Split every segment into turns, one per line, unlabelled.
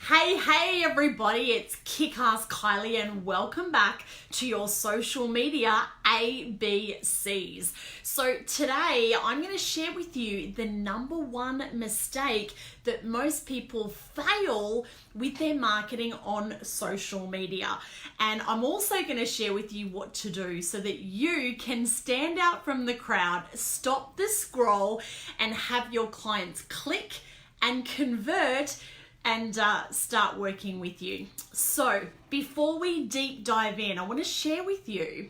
Hey everybody, it's Ass Kylie and welcome back to your social media ABCs. So today I'm going to share with you the number one mistake that most people fail with their marketing on social media. And I'm also going to share with you what to do so that you can stand out from the crowd, stop the scroll, and have your clients click and convert and start working with you. So before we deep dive in, I want to share with you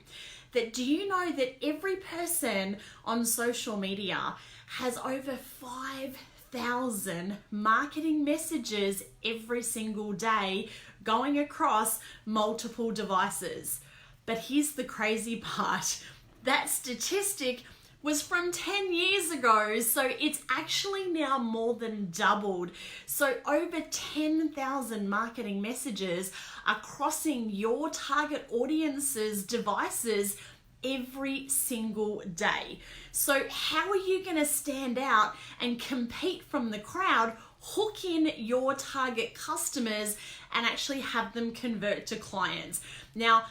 that do you know that every person on social media has over 5,000 marketing messages every single day going across multiple devices? But here's the crazy part. That statistic was from 10 years ago, so it's actually now more than doubled. So over 10,000 marketing messages are crossing your target audience's devices every single day. So how are you going to stand out and compete from the crowd, hook in your target customers, and actually have them convert to clients? Now,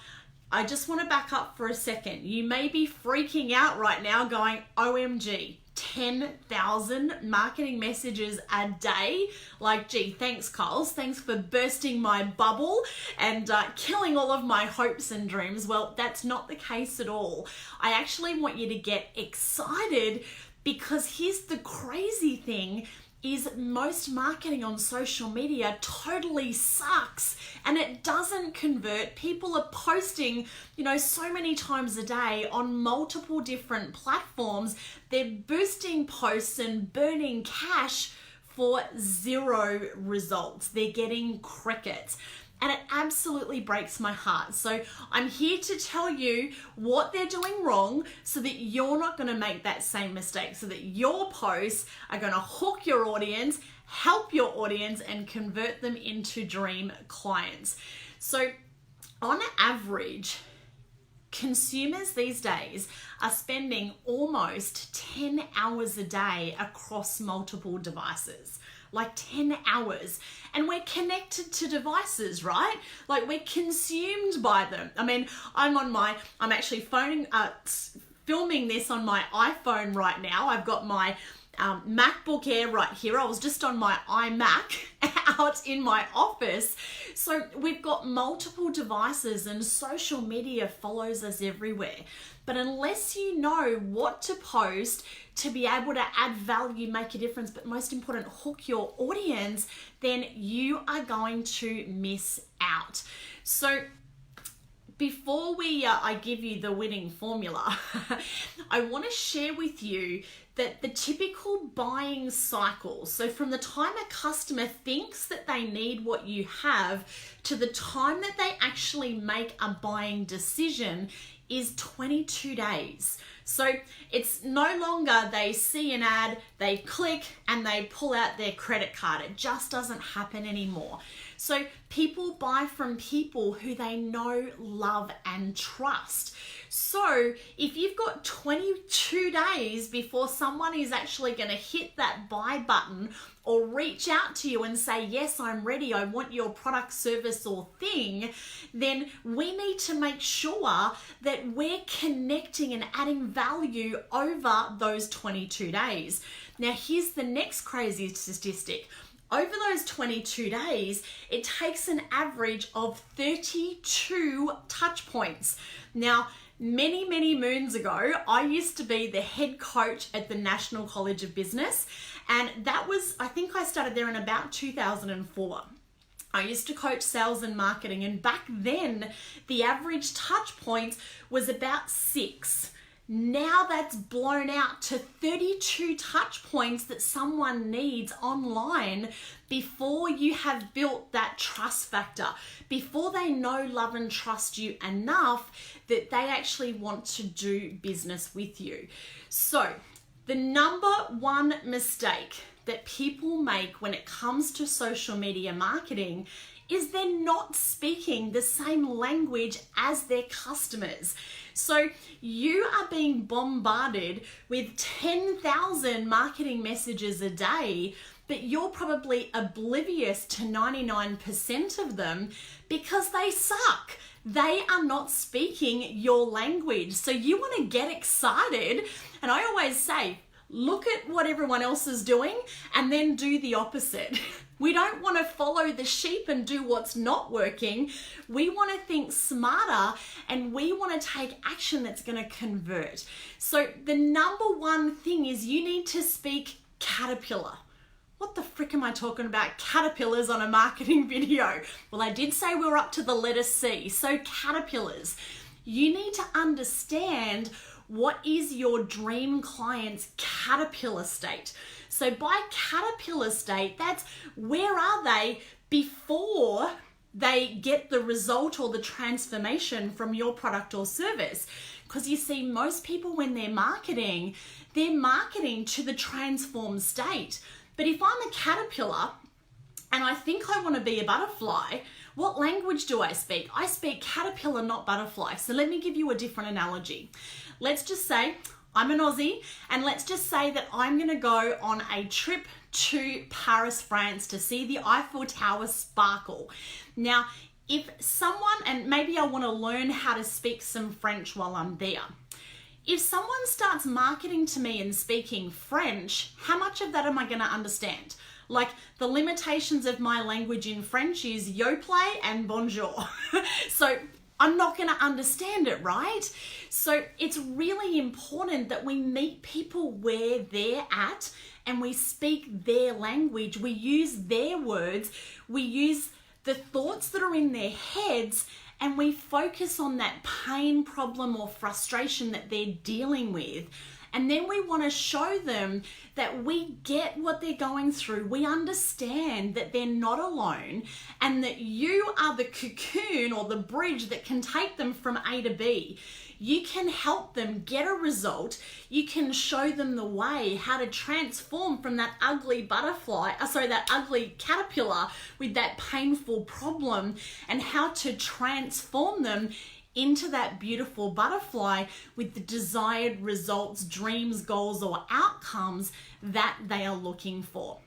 I just want to back up for a second. You may be freaking out right now going, OMG, 10,000 marketing messages a day? Like, gee, thanks, Coles. Thanks for bursting my bubble and killing all of my hopes and dreams. Well, that's not the case at all. I actually want you to get excited because here's the crazy thing is most marketing on social media totally sucks and it doesn't convert. People are posting, so many times a day on multiple different platforms. They're boosting posts and burning cash for zero results. They're getting crickets. And it absolutely breaks my heart. So I'm here to tell you what they're doing wrong so that you're not going to make that same mistake, so that your posts are going to hook your audience, help your audience, and convert them into dream clients. So on average, consumers these days are spending almost 10 hours a day across multiple devices. Like 10 hours. And we're connected to devices, right? Like we're consumed by them. I mean, I'm actually filming this on my iPhone right now. I've got my MacBook Air right here. I was just on my iMac out in my office. So we've got multiple devices and social media follows us everywhere. But unless you know what to post to be able to add value, make a difference, but most important, hook your audience, then you are going to miss out. So before I give you the winning formula, I want to share with you that the typical buying cycle, so from the time a customer thinks that they need what you have to the time that they actually make a buying decision is 22 days. So it's no longer they see an ad, they click, and they pull out their credit card. It just doesn't happen anymore. So people buy from people who they know, love, and trust. So if you've got 22 days before someone is actually going to hit that buy button or reach out to you and say, yes, I'm ready, I want your product, service, or thing, then we need to make sure that we're connecting and adding value over those 22 days. Now, here's the next crazy statistic. Over those 22 days, it takes an average of 32 touch points. Now, many moons ago, I used to be the head coach at the National College of Business, and I think I started there in about 2004. I used to coach sales and marketing, and back then, the average touch points was about 6. Now that's blown out to 32 touch points that someone needs online before you have built that trust factor, before they know, love, and trust you enough that they actually want to do business with you. So the number one mistake that people make when it comes to social media marketing is they're not speaking the same language as their customers. So you are being bombarded with 10,000 marketing messages a day, but you're probably oblivious to 99% of them because they suck. They are not speaking your language. So you want to get excited. And I always say, look at what everyone else is doing and then do the opposite. We don't want to follow the sheep and do what's not working. We want to think smarter and we want to take action that's going to convert. So the number one thing is you need to speak caterpillar. What the frick am I talking about? Caterpillars on a marketing video. Well, I did say we were up to the letter C. So caterpillars. You need to understand what is your dream client's caterpillar state. So by caterpillar state, that's where are they before they get the result or the transformation from your product or service. Because you see, most people when they're marketing to the transformed state. But if I'm a caterpillar and I think I want to be a butterfly, what language do I speak? I speak caterpillar, not butterfly. So let me give you a different analogy. Let's just say I'm an Aussie and let's just say that I'm going to go on a trip to Paris, France to see the Eiffel Tower sparkle. Now, if someone, and maybe I want to learn how to speak some French while I'm there. If someone starts marketing to me and speaking French, how much of that am I going to understand? Like the limitations of my language in French is yo play and bonjour. So I'm not going to understand it, right? So it's really important that we meet people where they're at and we speak their language. We use their words. We use the thoughts that are in their heads and we focus on that pain, problem, or frustration that they're dealing with. And then we want to show them that we get what they're going through. We understand that they're not alone and that you are the cocoon or the bridge that can take them from A to B. You can help them get a result. You can show them the way how to transform from that ugly that ugly caterpillar with that painful problem and how to transform them into that beautiful butterfly with the desired results, dreams, goals, or outcomes that they are looking for.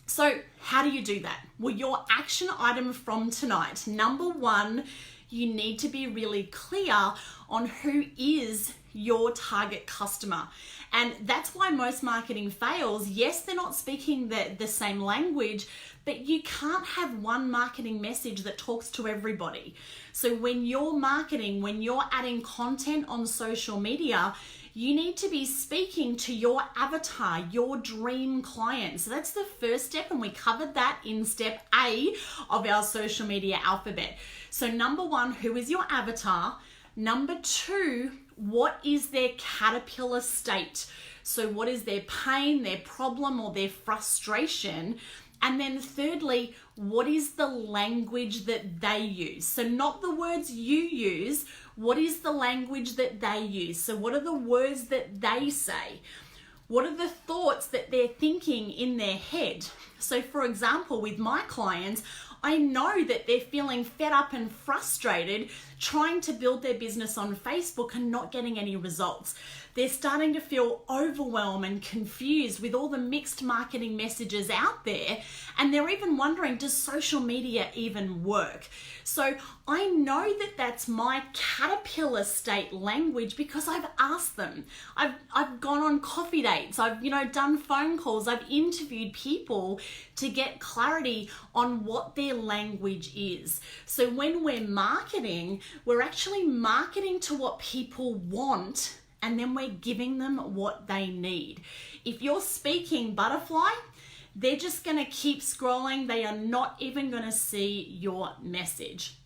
So how do you do that? Well, your action item from tonight, number one, you need to be really clear on who is your target customer. And that's why most marketing fails. Yes, they're not speaking the same language, but you can't have one marketing message that talks to everybody. So when you're marketing, when you're adding content on social media, you need to be speaking to your avatar, your dream client. So that's the first step, and we covered that in step A of our social media alphabet. So number one, who is your avatar? Number two, what is their caterpillar state? So what is their pain, their problem, or their frustration? And then thirdly, what is the language that they use? So not the words you use, what is the language that they use? So what are the words that they say? What are the thoughts that they're thinking in their head? So for example, with my clients, I know that they're feeling fed up and frustrated trying to build their business on Facebook and not getting any results. They're starting to feel overwhelmed and confused with all the mixed marketing messages out there. And they're even wondering, does social media even work? So I know that that's my caterpillar state language because I've asked them. I've gone on coffee dates. I've done phone calls. I've interviewed people to get clarity on what their language is. So when we're marketing, we're actually marketing to what people want, and then we're giving them what they need. If you're speaking butterfly, they're just going to keep scrolling. They are not even going to see your message.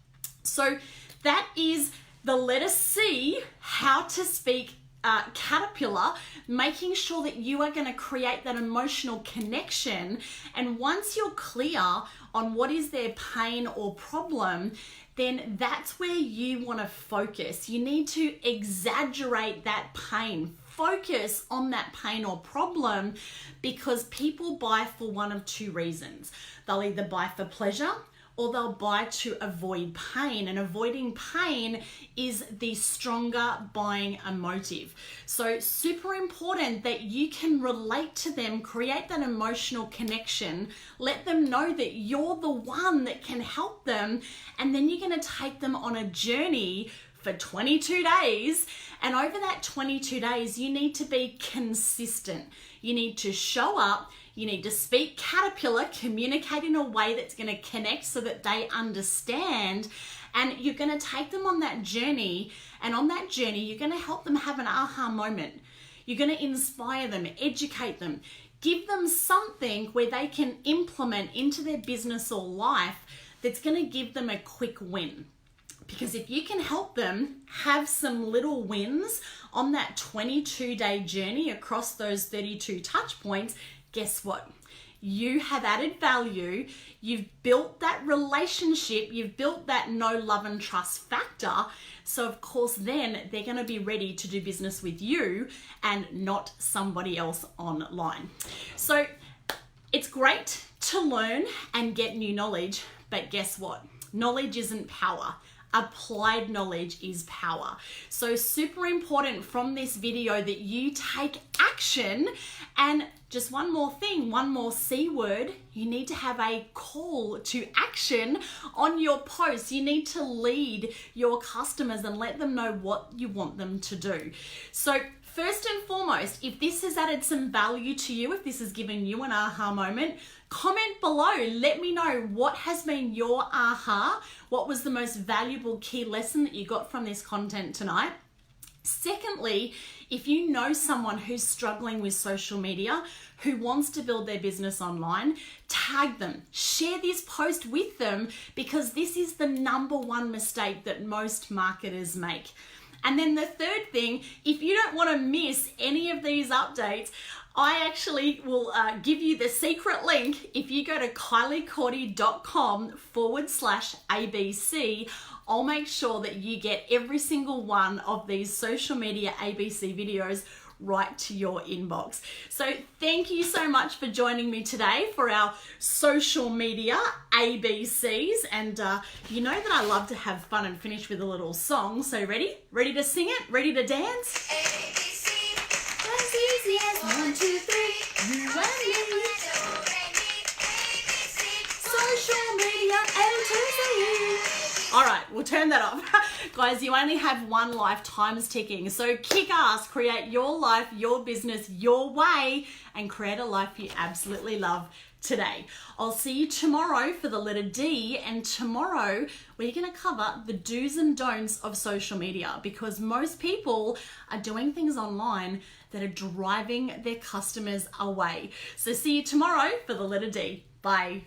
So that is the letter C, how to speak caterpillar, making sure that you are going to create that emotional connection. And once you're clear on what is their pain or problem, then that's where you want to focus. You need to exaggerate that pain. Focus on that pain or problem, because people buy for one of two reasons. They'll either buy for pleasure or they'll buy to avoid pain. And avoiding pain is the stronger buying motive. So super important that you can relate to them, create that emotional connection, let them know that you're the one that can help them, and then you're going to take them on a journey for 22 days. And over that 22 days, you need to be consistent. You need to show up. You need to speak caterpillar, communicate in a way that's going to connect so that they understand. And you're going to take them on that journey. And on that journey, you're going to help them have an aha moment. You're going to inspire them, educate them, give them something where they can implement into their business or life that's going to give them a quick win. Because if you can help them have some little wins on that 22-day journey across those 32 touch points, guess what? You have added value. You've built that relationship. You've built that know, love, and trust factor. So of course, then they're going to be ready to do business with you and not somebody else online. So it's great to learn and get new knowledge, but guess what? Knowledge isn't power. Applied knowledge is power. So super important from this video that you take action. And just one more thing, one more C word, you need to have a call to action on your posts. You need to lead your customers and let them know what you want them to do. So first and foremost, if this has added some value to you, if this has given you an aha moment, comment below. Let me know what has been your aha. What was the most valuable key lesson that you got from this content tonight? Secondly, if you know someone who's struggling with social media, who wants to build their business online, tag them, share this post with them, because this is the number one mistake that most marketers make. And then the third thing, if you don't want to miss any of these updates, I actually will give you the secret link. If you go to kyliecordy.com/ABC, I'll make sure that you get every single one of these social media ABC videos right to your inbox. So thank you so much for joining me today for our social media ABCs. And you know that I love to have fun and finish with a little song. So ready? Ready to sing it? Ready to dance? ABC. As easy as 1, 2, 3. You and me. Social media A to Z. All right, we'll turn that off. Guys, you only have one life, time's ticking. So kick ass, create your life, your business, your way, and create a life you absolutely love today. I'll see you tomorrow for the letter D, and tomorrow we're going to cover the do's and don'ts of social media, because most people are doing things online that are driving their customers away. So see you tomorrow for the letter D. Bye.